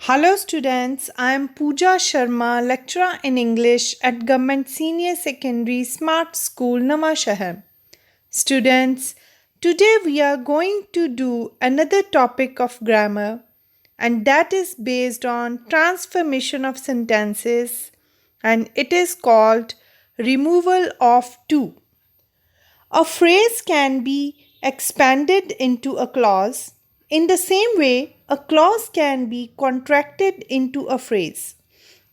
Hello students, I am Pooja Sharma, lecturer in English at Government Senior Secondary Smart School, Nawashahar. Students, today we are going to do another topic of grammar, and that is based on transformation of sentences, and it is called removal of to. A phrase can be expanded into a clause. In the same way, a clause can be contracted into a phrase.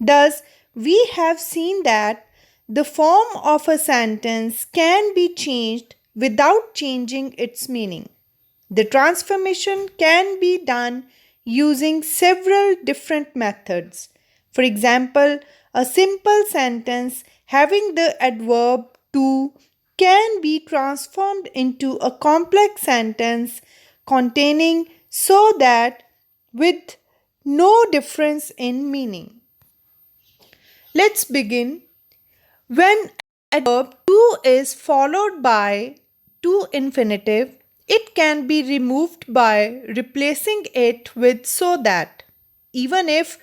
Thus, we have seen that the form of a sentence can be changed without changing its meaning. The transformation can be done using several different methods. For example, a simple sentence having the adverb to can be transformed into a complex sentence containing so that with no difference in meaning. Let's begin. When adverb to is followed by to infinitive, it can be removed by replacing it with so that. Even if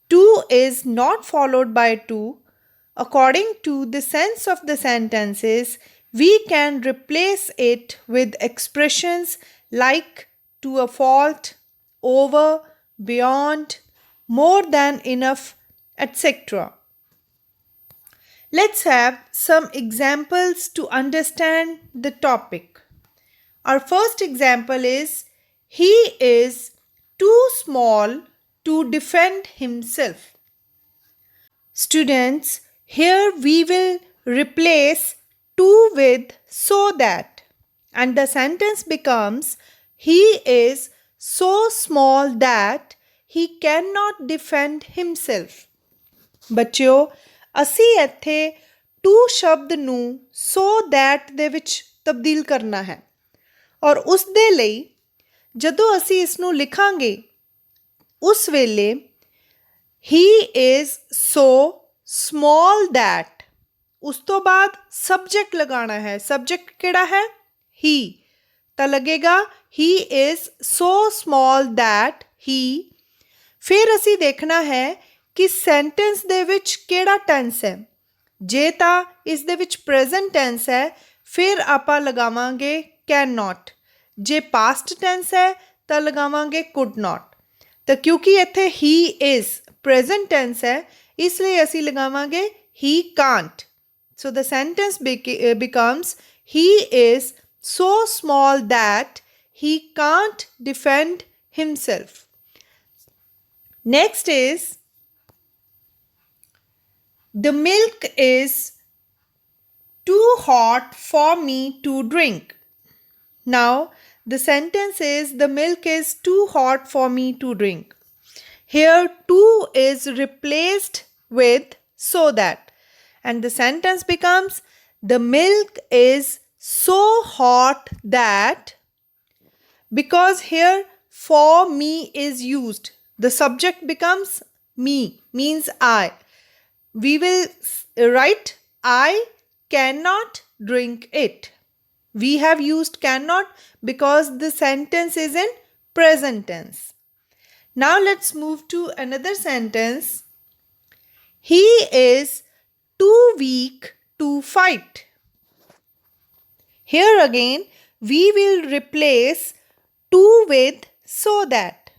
to is not followed by to, according to the sense of the sentences, we can replace it with expressions like to a fault, over, beyond, more than enough, etc. Let's have some examples to understand the topic. Our first example is he is too small to defend himself. Students, here we will replace to with so that, and the sentence becomes he is so small that he cannot defend himself. ਬੱਚਿਓ ਅਸੀਂ ਇੱਥੇ to ਸ਼ਬਦ ਨੂੰ so that ਦੇ ਵਿੱਚ ਤਬਦੀਲ ਕਰਨਾ ਹੈ ਔਰ ਉਸ ਦੇ ਲਈ ਜਦੋਂ ਅਸੀਂ ਇਸ ਨੂੰ ਲਿਖਾਂਗੇ ਉਸ ਵੇਲੇ ਹੀ ਇਜ਼ ਸੋ ਸਮॉल ਦੈਟ ਉਸ ਤੋਂ ਬਾਅਦ ਸਬਜੈਕਟ ਲਗਾਉਣਾ ਹੈ ਸਬਜੈਕਟ ਕਿਹੜਾ ਹੈ ਹੀ ਤਾਂ ਲੱਗੇਗਾ ਹੀ ਇਜ਼ ਸੋ ਸਮॉल ਦੈਟ ਹੀ ਫਿਰ ਅਸੀਂ ਦੇਖਣਾ ਹੈ ਕਿ ਸੈਂਟੈਂਸ ਦੇ ਵਿੱਚ ਕਿਹੜਾ ਟੈਂਸ ਹੈ ਜੇ ਤਾਂ ਇਸ ਦੇ ਵਿੱਚ ਪ੍ਰੈਜ਼ੈਂਟ ਟੈਂਸ ਹੈ ਫਿਰ ਆਪਾਂ ਲਗਾਵਾਂਗੇ ਕੈਨ ਨਾਟ ਜੇ ਪਾਸਟ ਟੈਂਸ ਹੈ ਤਾਂ ਲਗਾਵਾਂਗੇ ਕੁਡ ਨਾਟ ਤਾਂ ਕਿਉਂਕਿ ਇੱਥੇ ਹੀ ਇਜ਼ ਪ੍ਰੈਜ਼ੈਂਟ ਟੈਂਸ ਹੈ ਇਸ ਲਈ ਅਸੀਂ ਲਗਾਵਾਂਗੇ he can't so the sentence becomes he is so small that he can't defend himself. Next is the milk is too hot for me to drink. Now the sentence is the milk is too hot for me to drink. Here to is replaced with so that and the sentence becomes the milk is so hot that because here for me is used the subject becomes me means I. We will write I cannot drink it. We have used cannot because the sentence is in present tense. Now let's move to another sentence. He is too weak to fight. Here again, we will replace to with so that.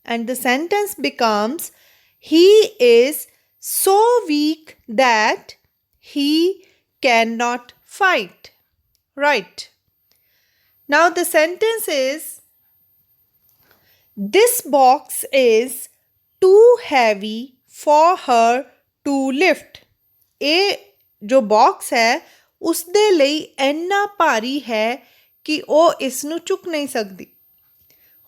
And the sentence becomes, he is so weak that he cannot fight. Right. Now the sentence is, this box is too heavy for her to lift. ਇਹ ਜੋ box ਹੈ ਉਸ ਦੇ ਲਈ ਇੰਨਾ ਭਾਰੀ ਹੈ ਕਿ ਉਹ ਇਸ ਨੂੰ ਚੁੱਕ ਨਹੀਂ ਸਕਦੀ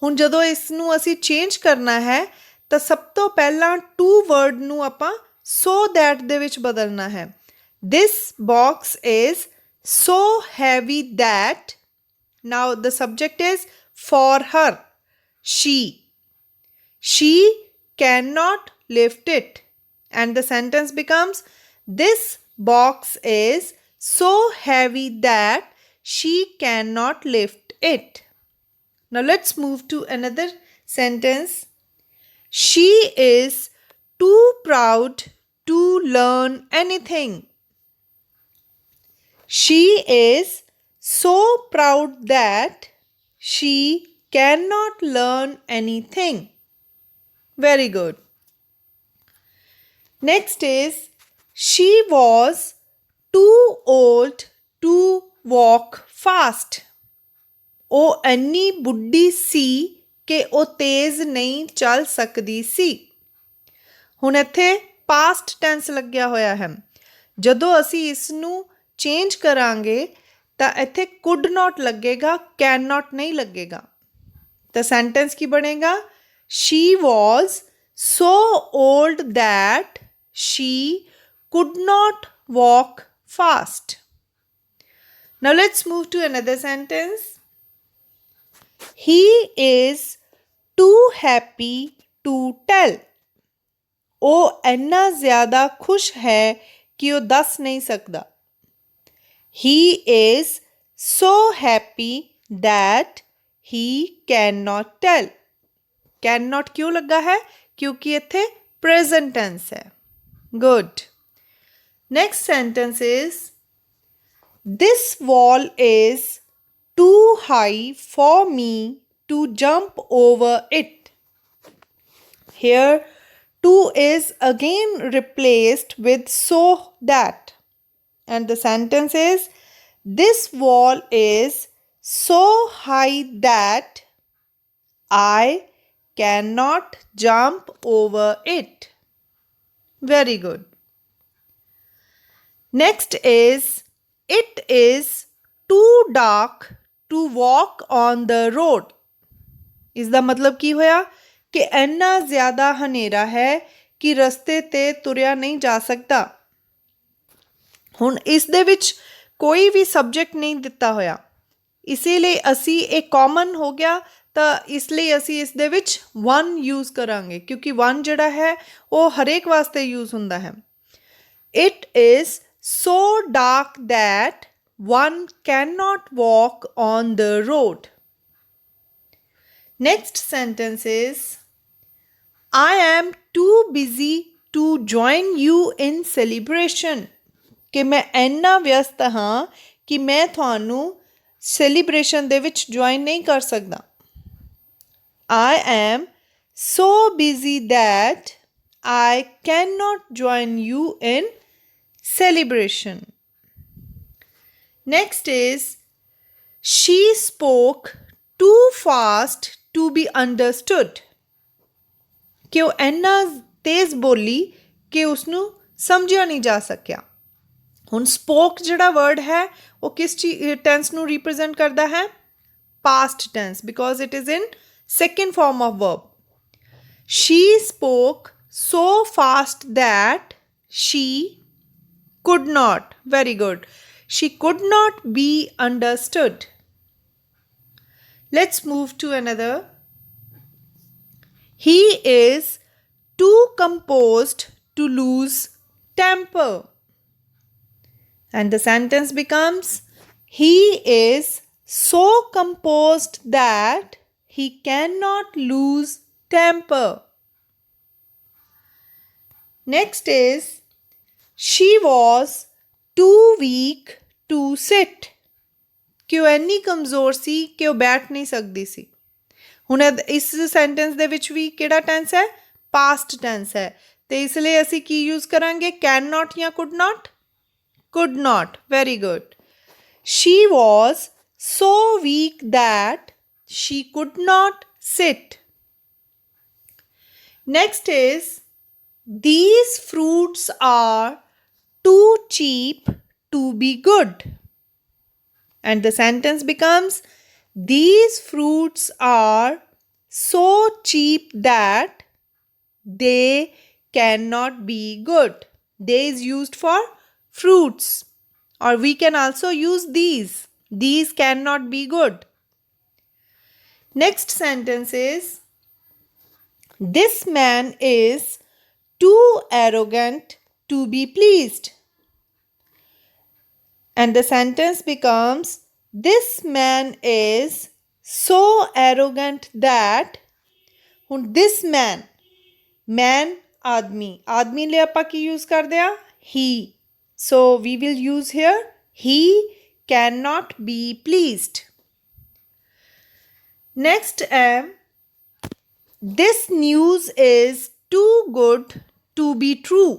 ਹੁਣ ਜਦੋਂ ਇਸ ਨੂੰ ਅਸੀਂ ਚੇਂਜ ਕਰਨਾ ਹੈ ਤਾਂ ਸਭ ਤੋਂ ਪਹਿਲਾਂ ਟੂ ਵਰਡ ਨੂੰ ਆਪਾਂ ਸੋ ਦੈਟ ਦੇ ਵਿੱਚ ਬਦਲਣਾ ਹੈ this box is so heavy that now the subject is for her she cannot lift it and the sentence becomes this box is so heavy that she cannot lift it. Now let's move to another sentence. She is too proud to learn anything. She is so proud that she cannot learn anything. Very good. Next is she was too old to walk fast. ਉਹ ਇੰਨੀ ਬੁੱਢੀ ਸੀ ਕਿ ਉਹ ਤੇਜ਼ ਨਹੀਂ ਚੱਲ ਸਕਦੀ ਸੀ। ਹੁਣ ਇੱਥੇ ਪਾਸਟ ਟੈਂਸ ਲੱਗਿਆ ਹੋਇਆ ਹੈ। ਜਦੋਂ ਅਸੀਂ ਇਸ ਨੂੰ ਚੇਂਜ ਕਰਾਂਗੇ ਤਾਂ ਇੱਥੇ ਕੁਡ ਨਾਟ ਲੱਗੇਗਾ, ਕੈਨ ਨਾਟ ਨਹੀਂ ਲੱਗੇਗਾ। ਤਾਂ ਸੈਂਟੈਂਸ ਕੀ ਬਣੇਗਾ? She was so old that she could not walk fast. Now let's move to another sentence. He is too happy to tell. ਉਹ ਇੰਨਾ ਜ਼ਿਆਦਾ ਖੁਸ਼ ਹੈ ਕਿ ਉਹ ਦੱਸ ਨਹੀਂ ਸਕਦਾ। He is so happy that he cannot tell. Cannot ਕਿਉਂ ਲੱਗਾ ਹੈ? ਕਿਉਂਕਿ ਇੱਥੇ present tense ਹੈ। Good. Next sentence is this wall is too high for me to jump over it. Here to is again replaced with so that, and the sentence is this wall is so high that I cannot jump over it. Very good. Next is it is too dark to walk on the road. इसका मतलब की होया कि इन्ना ज़्यादा हनेरा है कि रस्ते ते तुरिया नहीं जा सकता। हुण इस दे विच कोई भी सब्जेक्ट नहीं दिता होया, इसीलिए असी एक कॉमन हो गया ਤਾਂ ਇਸ ਲਈ ਅਸੀਂ ਇਸ ਦੇ ਵਿੱਚ one यूज़ ਕਰਾਂਗੇ ਕਿਉਂਕਿ one ਜਿਹੜਾ ਹੈ ਉਹ ਹਰੇਕ ਵਾਸਤੇ यूज़ ਹੁੰਦਾ ਹੈ। It is so dark that one cannot walk on the road. Next sentence is I am too busy to join you in celebration. ਕਿ ਮੈਂ ਇੰਨਾ ਵਿਅਸਤ ਹਾਂ ਕਿ ਮੈਂ ਤੁਹਾਨੂੰ ਸੈਲੀਬ੍ਰੇਸ਼ਨ ਦੇ ਵਿੱਚ ਜੁਆਇਨ ਨਹੀਂ ਕਰ ਸਕਦਾ। I am so busy that I cannot join you in celebration. Next is she spoke too fast to be understood. कि ਉਹ ਇੰਨਾ ਤੇਜ਼ ਬੋਲੀ ਕਿ ਉਸਨੂੰ ਸਮਝਿਆ ਨਹੀਂ ਜਾ ਸਕਿਆ। ਹੁਣ ਸਪੋਕ ਜਿਹੜਾ ਵਰਡ ਹੈ ਉਹ ਕਿਸ ਟੈਂਸ ਨੂੰ ਰਿਪਰੈਜ਼ੈਂਟ ਕਰਦਾ ਹੈ? Past tense, because it is in second form of verb. She spoke so fast that she could not. Very good. She could not be understood. Let's move to another. He is too composed to lose temper. And the sentence becomes he is so composed that he cannot lose temper. Next is she was too weak to sit. कि ਉਹ ਇੰਨੀ ਕਮਜ਼ੋਰ ਸੀ ਕਿ ਉਹ ਬੈਠ ਨਹੀਂ ਸਕਦੀ ਸੀ। ਹੁਣ ਇਸ ਸੈਂਟੈਂਸ ਦੇ ਵਿੱਚ ਵੀ ਕਿਹੜਾ ਟੈਂਸ ਹੈ? ਪਾਸਟ ਟੈਂਸ ਹੈ, ਤੇ ਇਸ ਲਈ ਅਸੀਂ ਕੀ ਯੂਜ਼ ਕਰਾਂਗੇ? ਕੈਨ ਨਾਟ ਜਾਂ could not? Could not. Very good. She was so weak that she could not sit. Next is these fruits are too cheap to be good. And the sentence becomes these fruits are so cheap that they cannot be good. They is used for fruits, or we can also use these. These cannot be good. Next sentence is this man is too arrogant to be pleased. And the sentence becomes this man is so arrogant that this man Man, ਆਦਮੀ, ਆਦਮੀ ਲਈ ਆਪਾਂ ਕੀ use ਕਰਦੇ ਆ? He. So we will use here he cannot be pleased. Next, this news is too good to be true.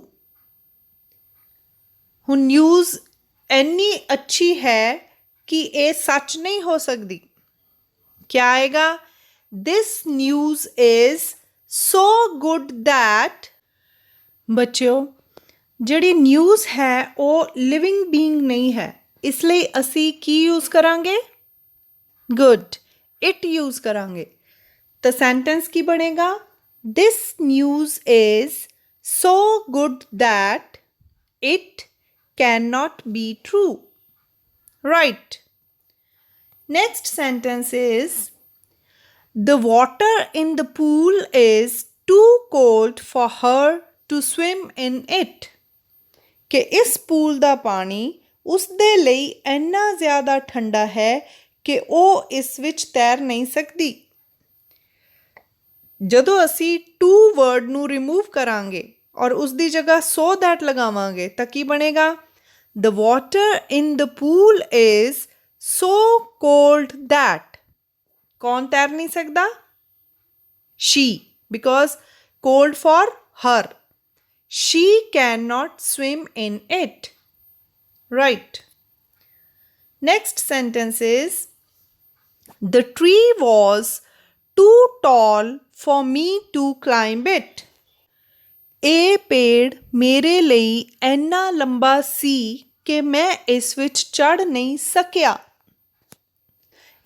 ਹੁਣ news ਇੰਨੀ ਅੱਛੀ ਹੈ ਕਿ ਇਹ ਸੱਚ ਨਹੀਂ ਹੋ ਸਕਦੀ। क्या आएगा? This news is so good that, ਬੱਚਿਓ ਜਿਹੜੀ ਨਿਊਜ਼ ਹੈ ਉਹ ਲਿਵਿੰਗ ਬੀਇੰਗ ਨਹੀਂ ਹੈ, ਇਸ ਲਈ ਅਸੀਂ ਕੀ ਯੂਜ਼ ਕਰਾਂਗੇ? ਗੁੱਡ, ਇਟ ਯੂਜ਼ ਕਰਾਂਗੇ। ਤਾਂ ਸੈਂਟੈਂਸ ਕੀ ਬਣੇਗਾ? This news is so good that it cannot be true. Right. Next sentence is, the water in the pool is too cold for her to swim in it. ਕਿ ਇਸ pool ਦਾ ਪਾਣੀ ਉਸ ਦੇ ਲਈ ਇੰਨਾ ਜ਼ਿਆਦਾ ਠੰਡਾ ਹੈ ਕਿ ਉਹ ਇਸ ਵਿੱਚ ਤੈਰ ਨਹੀਂ ਸਕਦੀ। ਜਦੋਂ ਅਸੀਂ ਟੂ ਵਰਡ ਨੂੰ ਰਿਮੂਵ ਕਰਾਂਗੇ ਔਰ ਉਸ ਦੀ ਜਗ੍ਹਾ ਸੋ ਦੈਟ ਲਗਾਵਾਂਗੇ ਤਾਂ ਕੀ ਬਣੇਗਾ? The water in the pool is so cold that, कौन तैर नहीं सकता? She, because cold for her. She cannot swim in it. Right. Next sentence is, the tree was too tall for me to climb it. ਇਹ ਪੇੜ ਮੇਰੇ ਲਈ ਇੰਨਾ ਲੰਬਾ ਸੀ ਕਿ ਮੈਂ ਇਸ ਵਿੱਚ ਚੜ੍ਹ ਨਹੀਂ ਸਕਿਆ।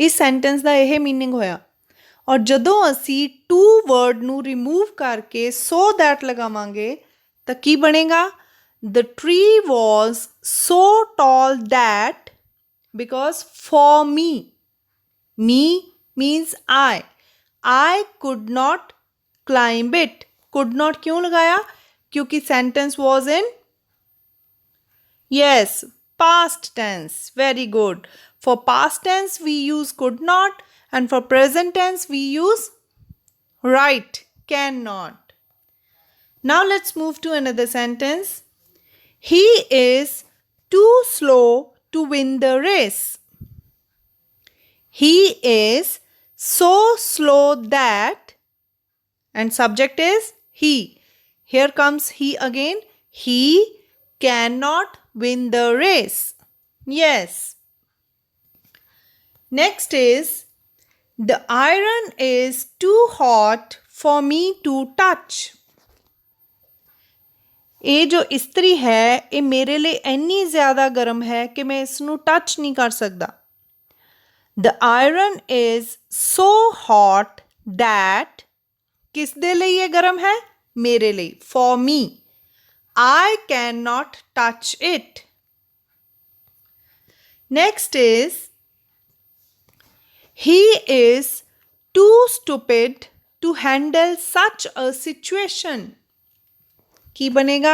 ਇਸ ਸੈਂਟੈਂਸ ਦਾ ਇਹ ਮੀਨਿੰਗ ਹੋਇਆ। ਔਰ ਜਦੋਂ ਅਸੀਂ ਟੂ ਵਰਡ ਨੂੰ ਰਿਮੂਵ ਕਰਕੇ ਸੋ ਦੈਟ ਲਗਾਵਾਂਗੇ ਤਾਂ ਕੀ ਬਣੇਗਾ? The tree was so tall that, because for me, me means I could not climb it. Could not क्यों लगाया? क्योंकि sentence was in, yes, past tense. Very good. For past tense we use could not, and for present tense we use, right, cannot. Now let's move to another sentence. He is too slow to win the race. He is so slow that, and subject is he. Here comes he again. He cannot win the race. Yes. Next is, the iron is too hot for me to touch. ਇਹ ਜੋ ਇਸਤਰੀ ਹੈ ਇਹ ਮੇਰੇ ਲਈ ਇੰਨੀ ਜ਼ਿਆਦਾ ਗਰਮ ਹੈ ਕਿ ਮੈਂ ਇਸ ਨੂੰ ਟੱਚ ਨਹੀਂ ਕਰ ਸਕਦਾ। The iron is so hot that, ਕਿਸ ਦੇ ਲਈ ਇਹ ਗਰਮ ਹੈ? ਮੇਰੇ ਲਈ, for me. I cannot touch it. Next is, he is too stupid to handle such a situation. ਕੀ ਬਣੇਗਾ?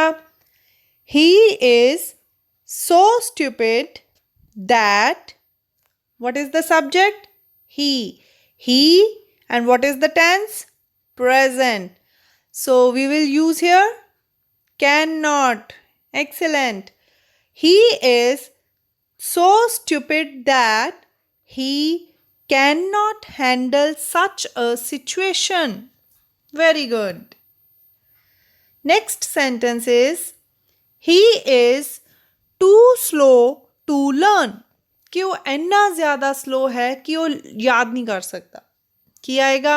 He is so stupid that, what is the subject? He. He, and what is the tense? Present. So we will use here cannot. Excellent. He is so stupid that he cannot handle such a situation. Very good. Next sentence is, he is too slow to learn. कि वो इतना ज़्यादा slow है कि वो याद नहीं कर सकता। क्या आएगा?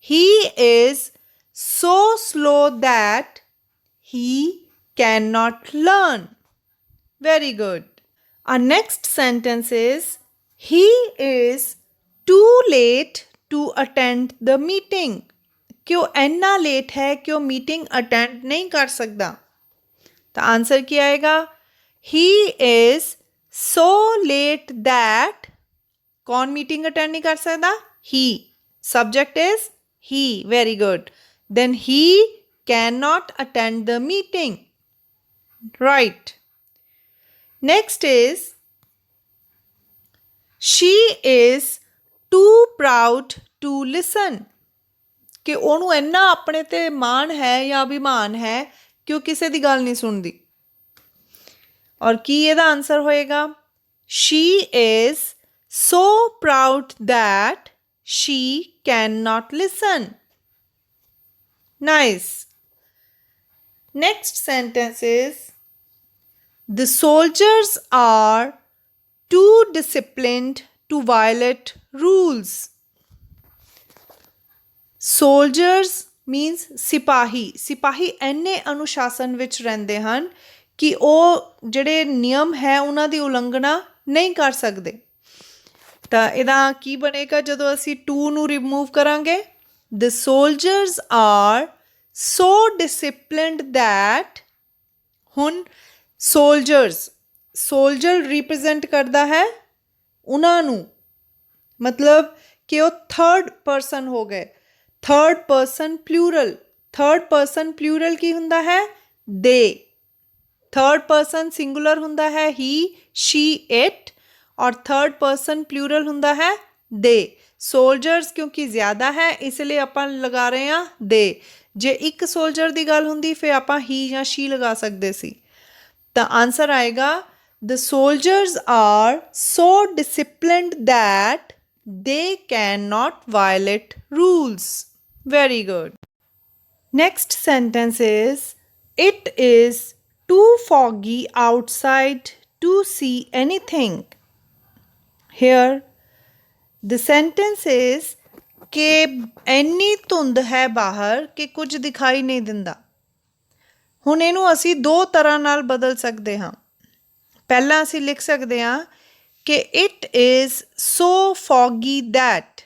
He is so slow that he cannot learn. Very good. Our next sentence is, he is too late to attend the meeting. कि वो इतना लेट है कि वो मीटिंग अटेंड नहीं कर सकता। तो आंसर क्या आएगा? He is so late that, कौन मीटिंग अटेंड नहीं कर सकता? He. Subject is he. Very good. Then he cannot attend the meeting. Right. Next is, she is too proud to listen. कि ਉਹਨੂੰ ਇੰਨਾ ਆਪਣੇ ਤੇ ਮਾਣ ਹੈ ਜਾਂ ਅਭਿਮਾਨ ਹੈ ਕਿ ਉਹ ਕਿਸੇ ਦੀ ਗੱਲ ਨਹੀਂ ਸੁਣਦੀ। ਔਰ ਕੀ ਇਹਦਾ ਆਨਸਰ ਹੋਏਗਾ? She is so proud that she cannot listen. Nice. Next sentence is, the soldiers are too disciplined to violate rules. Soldiers means ਸਿਪਾਹੀ। ਸਿਪਾਹੀ ਇੰਨੇ ਅਨੁਸ਼ਾਸਨ ਵਿੱਚ ਰਹਿੰਦੇ ਹਨ ਕਿ ਉਹ ਜਿਹੜੇ ਨਿਯਮ ਹੈ ਉਹਨਾਂ ਦੀ ਉਲੰਘਣਾ ਨਹੀਂ ਕਰ ਸਕਦੇ। ਤਾਂ ਇਹਦਾ ਕੀ ਬਣੇਗਾ ਜਦੋਂ ਅਸੀਂ ਟੂ ਨੂੰ ਰਿਮੂਵ ਕਰਾਂਗੇ? The soldiers are so disciplined that, ਹੁਣ soldier represent ਕਰਦਾ ਹੈ ਉਹਨਾਂ ਨੂੰ, ਮਤਲਬ ਕਿ ਉਹ ਥਰਡ ਪਰਸਨ ਹੋ ਗਏ। Third person plural. Third person plural ਕੀ ਹੁੰਦਾ ਹੈ? ਦੇ। ਥਰਡ ਪਰਸਨ ਸਿੰਗੂਲਰ ਹੁੰਦਾ ਹੈ ਹੀ, ਸ਼ੀ, ਇਟ, ਔਰ ਥਰਡ ਪਰਸਨ ਪਲੂਰਲ ਹੁੰਦਾ ਹੈ ਦੇ। ਸੋਲਜਰਸ ਕਿਉਂਕਿ ਜ਼ਿਆਦਾ ਹੈ ਇਸ ਲਈ ਆਪਾਂ ਲਗਾ ਰਹੇ ਹਾਂ ਦੇ। ਜੇ ਇੱਕ ਸੋਲਜਰ ਦੀ ਗੱਲ ਹੁੰਦੀ ਫਿਰ ਆਪਾਂ ਹੀ ਜਾਂ ਸ਼ੀ ਲਗਾ ਸਕਦੇ ਸੀ। ਤਾਂ ਆਨਸਰ ਆਏਗਾ, the soldiers are so disciplined that they cannot violate rules. Very good. Next sentence is, it is too foggy outside to see anything. Here the sentence is ਕਿ ਇੰਨੀ ਧੁੰਦ ਹੈ ਬਾਹਰ ਕਿ ਕੁਝ ਦਿਖਾਈ ਨਹੀਂ ਦਿੰਦਾ। ਹੁਣ ਇਹਨੂੰ ਅਸੀਂ ਦੋ ਤਰ੍ਹਾਂ ਨਾਲ ਬਦਲ ਸਕਦੇ ਹਾਂ। ਪਹਿਲਾਂ ਅਸੀਂ ਲਿਖ ਸਕਦੇ ਹਾਂ ਕਿ it is so foggy that.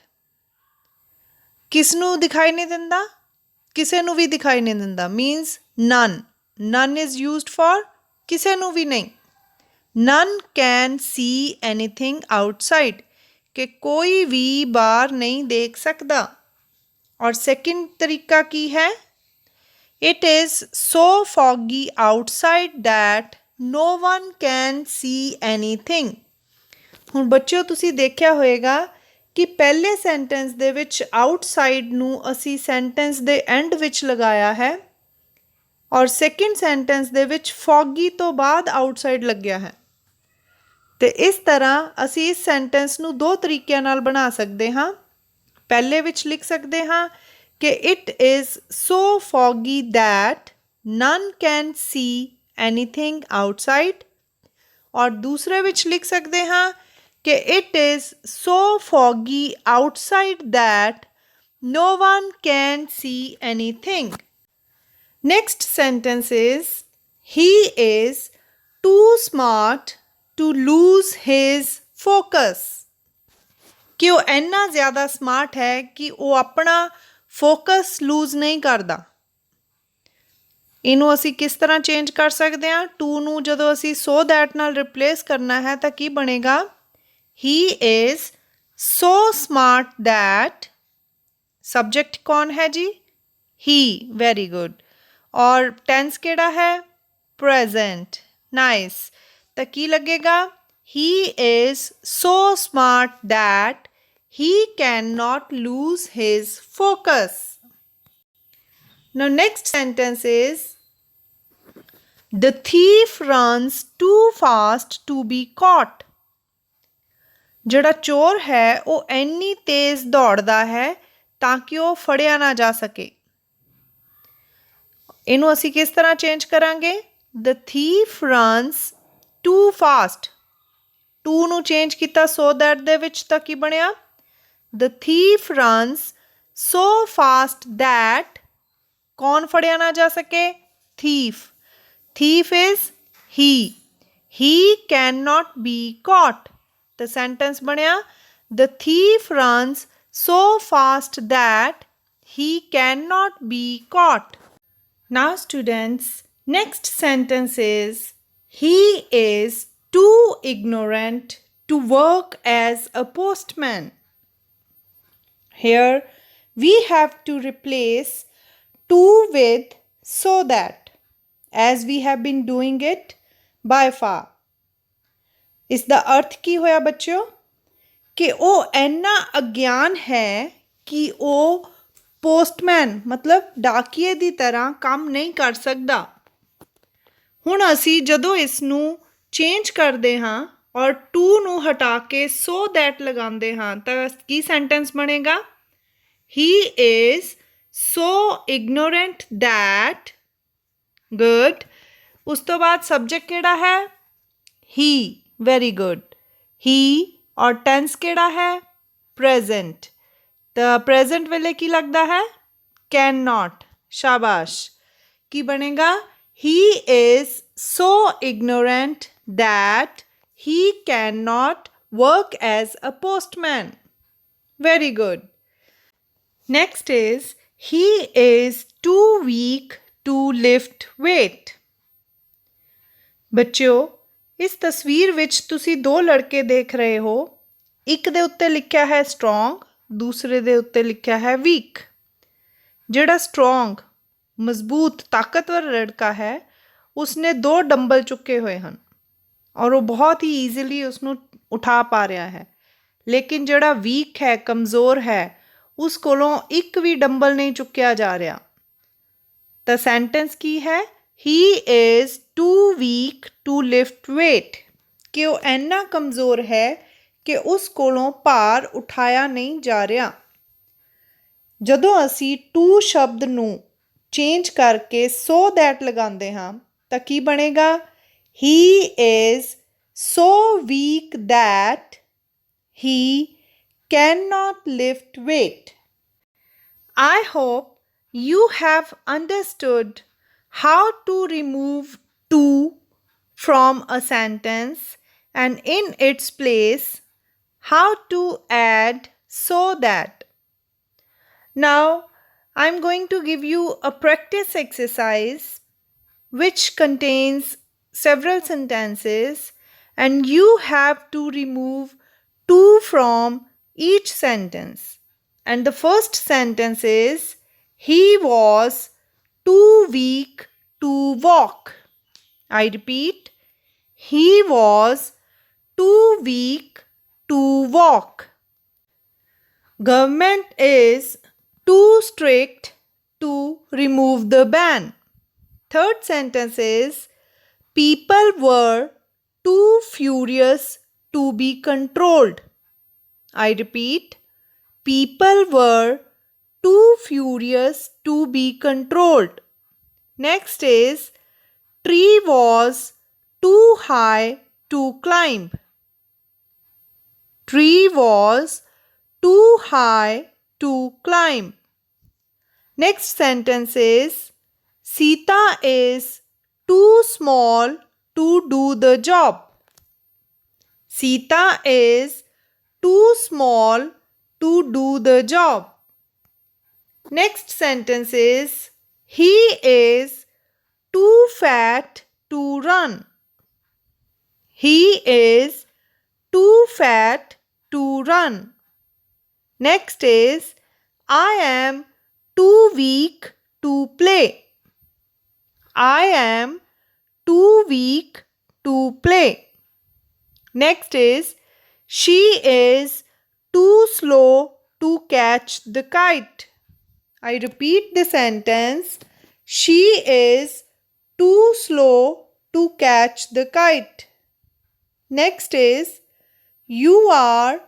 ਕਿਸ ਨੂੰ ਦਿਖਾਈ ਨਹੀਂ ਦਿੰਦਾ? ਕਿਸੇ ਨੂੰ ਵੀ ਦਿਖਾਈ ਨਹੀਂ ਦਿੰਦਾ, means none. None is used for ਕਿਸੇ ਨੂੰ ਵੀ ਨਹੀਂ। None can see anything outside, ਕਿ ਕੋਈ ਵੀ ਬਾਹਰ ਨਹੀਂ ਦੇਖ ਸਕਦਾ। ਔਰ ਸੈਕਿੰਡ ਤਰੀਕਾ ਕੀ ਹੈ? It is so foggy outside that no one can see anything. ਹੁਣ ਬੱਚਿਓ ਤੁਸੀਂ ਦੇਖਿਆ ਹੋਏਗਾ ਕਿ ਪਹਿਲੇ ਸੈਂਟੈਂਸ ਦੇ ਵਿੱਚ ਆਊਟਸਾਈਡ ਨੂੰ ਅਸੀਂ ਸੈਂਟੈਂਸ ਦੇ ਐਂਡ ਵਿੱਚ ਲਗਾਇਆ ਹੈ ਔਰ ਸੈਕਿੰਡ ਸੈਂਟੈਂਸ ਦੇ ਵਿੱਚ ਫੌਗੀ ਤੋਂ ਬਾਅਦ ਆਊਟਸਾਈਡ ਲੱਗਿਆ ਹੈ। ਤੇ ਇਸ ਤਰ੍ਹਾਂ ਅਸੀਂ ਇਸ ਸੈਂਟੈਂਸ ਨੂੰ ਦੋ ਤਰੀਕਿਆਂ ਨਾਲ ਬਣਾ ਸਕਦੇ ਹਾਂ। ਪਹਿਲੇ ਵਿੱਚ ਲਿਖ ਸਕਦੇ ਹਾਂ ਕਿ it is so foggy that none can see anything outside, ਔਰ ਦੂਸਰੇ ਵਿੱਚ ਲਿਖ ਸਕਦੇ ਹਾਂ ਕਿ it is so foggy outside that no one can see anything. Next sentence is, he is too smart to lose his focus. ਕਿ ਉਹ ਇੰਨਾ ਜ਼ਿਆਦਾ ਸਮਾਰਟ ਹੈ ਕਿ ਉਹ ਆਪਣਾ ਫੋਕਸ ਲੂਜ਼ ਨਹੀਂ ਕਰਦਾ। ਇਹਨੂੰ ਅਸੀਂ ਕਿਸ ਤਰ੍ਹਾਂ ਚੇਂਜ ਕਰ ਸਕਦੇ ਹਾਂ? ਟੂ ਨੂੰ ਜਦੋਂ ਅਸੀਂ ਸੋ ਦੈਟ ਨਾਲ ਰਿਪਲੇਸ ਕਰਨਾ ਹੈ ਤਾਂ ਕੀ ਬਣੇਗਾ? He is so smart that, subject ਕੌਣ ਹੈ ਜੀ? ਹੀ। Very good. ਔਰ ਟੈਂਸ ਕਿਹੜਾ ਹੈ? ਪ੍ਰੈਜ਼ੈਂਟ। ਨਾਈਸ। ਤਾਂ ਕੀ ਲੱਗੇਗਾ? He is so smart that he cannot lose his focus. Now next sentence is, the thief runs too fast to be caught. ਜਿਹੜਾ ਚੋਰ ਹੈ ਉਹ ਇੰਨੀ ਤੇਜ਼ ਦੌੜਦਾ ਹੈ ਤਾਂ ਕਿ ਉਹ ਫੜਿਆ ਨਾ ਜਾ ਸਕੇ। ਇਹਨੂੰ ਅਸੀਂ ਕਿਸ ਤਰ੍ਹਾਂ ਚੇਂਜ ਕਰਾਂਗੇ? the thief runs too fast. Too ਨੂੰ ਚੇਂਜ ਕੀਤਾ ਸੋ ਦੈਟ ਦੇ ਵਿੱਚ ਤਾਂ ਕੀ ਬਣਿਆ? the thief runs so fast that ਕੌਣ ਫੜਿਆ ਨਾ ਜਾ ਸਕੇ? thief. thief is he. he cannot be caught. The sentence ਬਣਿਆ, the thief runs so fast that he cannot be caught. Now students, next sentence is, he is too ignorant to work as a postman. Here we have to replace to with so that, as we have been doing it by far. ਇਸ ਦਾ ਅਰਥ ਕੀ ਹੋਇਆ ਬੱਚਿਓ? ਕਿ ਉਹ ਇੰਨਾ ਅਗਿਆਨ ਹੈ ਕਿ ਉਹ ਪੋਸਟਮੈਨ ਮਤਲਬ ਡਾਕੀਏ ਦੀ ਤਰ੍ਹਾਂ ਕੰਮ ਨਹੀਂ ਕਰ ਸਕਦਾ। ਹੁਣ ਅਸੀਂ ਜਦੋਂ ਇਸ ਨੂੰ ਚੇਂਜ ਕਰਦੇ ਹਾਂ ਔਰ ਟੂ ਨੂੰ ਹਟਾ ਕੇ ਸੋ ਦੈਟ ਲਗਾਉਂਦੇ ਹਾਂ ਤਾਂ ਕੀ ਸੈਂਟੈਂਸ ਬਣੇਗਾ? He is so ignorant that. Good. ਉਸ ਤੋਂ ਬਾਅਦ ਸਬਜੈਕਟ ਕਿਹੜਾ ਹੈ? ਹੀ। Very good. ਹੀ ਔਰ ਟੈਂਸ ਕਿਹੜਾ ਹੈ? ਪ੍ਰੈਜ਼ੈਂਟ। ਤਾਂ ਪ੍ਰੈਜ਼ੈਂਟ ਵੇਲੇ ਕੀ ਲੱਗਦਾ ਹੈ? Can not. ਸ਼ਾਬਾਸ਼। ਕੀ ਬਣੇਗਾ? He is so ignorant that he can not work as a postman. Very good. Next is he is too weak to lift weight. ਬੱਚਿਓ, ਇਸ ਤਸਵੀਰ ਵਿੱਚ ਤੁਸੀਂ ਦੋ ਲੜਕੇ ਦੇਖ ਰਹੇ ਹੋ। ਇੱਕ ਦੇ ਉੱਤੇ ਲਿਖਿਆ ਹੈ ਸਟਰੋਂਗ, ਦੂਸਰੇ ਦੇ ਉੱਤੇ ਲਿਖਿਆ ਹੈ ਵੀਕ। ਜਿਹੜਾ ਸਟਰੋਂਗ ਮਜ਼ਬੂਤ ਤਾਕਤਵਰ ਲੜਕਾ ਹੈ ਉਸਨੇ 2 ਡੰਬਲ ਚੁੱਕੇ ਹੋਏ ਹਨ ਔਰ ਉਹ ਬਹੁਤ ਹੀ ਈਜ਼ੀਲੀ ਉਸਨੂੰ ਉਠਾ ਪਾ ਰਿਹਾ ਹੈ। ਲੇਕਿਨ ਜਿਹੜਾ ਵੀਕ ਹੈ, ਕਮਜ਼ੋਰ ਹੈ, ਉਸ ਕੋਲੋਂ ਇੱਕ ਵੀ ਡੰਬਲ ਨਹੀਂ ਚੁੱਕਿਆ ਜਾ ਰਿਹਾ। ਤਾਂ ਸੈਂਟੈਂਸ ਕੀ ਹੈ? He is too weak to lift weight. ਕਿ ਉਹ ਇੰਨਾ ਕਮਜ਼ੋਰ ਹੈ ਕਿ ਉਸ ਕੋਲੋਂ ਭਾਰ ਉਠਾਇਆ ਨਹੀਂ ਜਾ ਰਿਹਾ। ਜਦੋਂ ਅਸੀਂ ਟੂ ਸ਼ਬਦ ਨੂੰ ਚੇਂਜ ਕਰਕੇ ਸੋ ਦੈਟ ਲਗਾਉਂਦੇ ਹਾਂ ਤਾਂ ਕੀ ਬਣੇਗਾ? He is so weak that he cannot lift weight. I hope you have understood how to remove to from a sentence and in its place how to add so that. Now I'm going to give you a practice exercise which contains several sentences and you have to remove to from each sentence. And the first sentence is he was too weak to walk. I repeat, he was too weak to walk. Government is too strict to remove the ban. Third sentence is people were too furious to be controlled. I repeat, people were too furious to be controlled. Next is tree was too high to climb. Tree was too high to climb. Next sentence is Sita is too small to do the job. Sita is too small to do the job. Next sentence is he is too fat to run. He is too fat to run. Next is I am too weak to play. I am too weak to play. Next is she is too slow to catch the kite. I repeat the sentence. She is too slow to catch the kite. Next is you are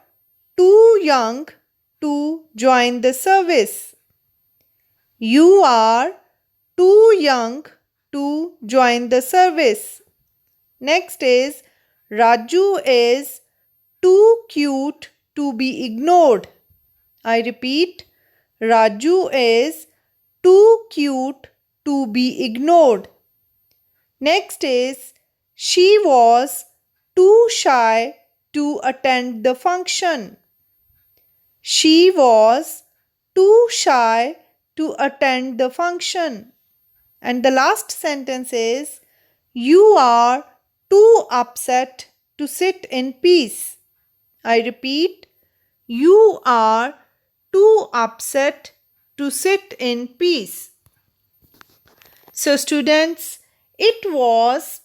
too young to join the service. You are too young to join the service. Next is Raju is too cute to be ignored. I repeat, Raju is too cute to be ignored. Next is she was too shy to attend the function. She was too shy to attend the function. And the last sentence is you are too upset to sit in peace. I repeat, you are too upset to sit in peace. So students, it was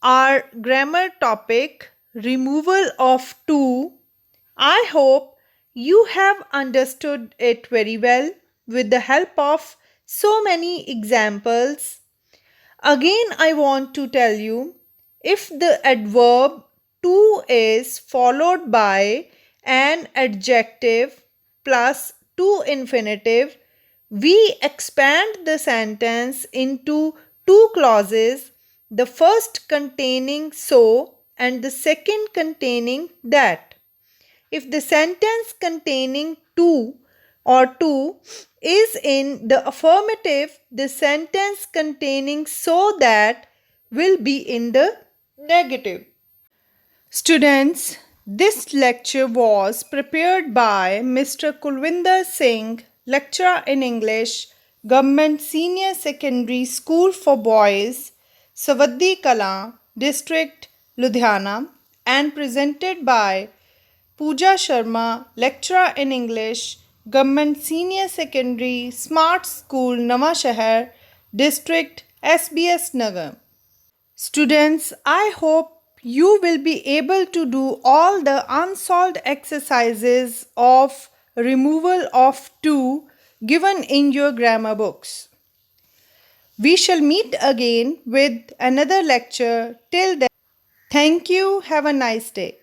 our grammar topic, removal of to. I hope you have understood it very well. with the help of so many examples. Again, I want to tell you, if the adverb to is followed by an adjective plus to infinitive, we expand the sentence into two clauses, the first containing so and the second containing that. If the sentence containing to or to is in the affirmative, the sentence containing so that will be in the negative. Students, this lecture was prepared by Mr. Kulwinder Singh, lecturer in English, Government Senior Secondary School for Boys, Sawaddi Kala, District, Ludhiana, and presented by Pooja Sharma, lecturer in English, Government Senior Secondary Smart School, Nawashahar, District, SBS Nagar. Students, I hope you will be able to do all the unsolved exercises of removal of to given in your grammar books. We shall meet again with another lecture. Till then, thank you. Have a nice day.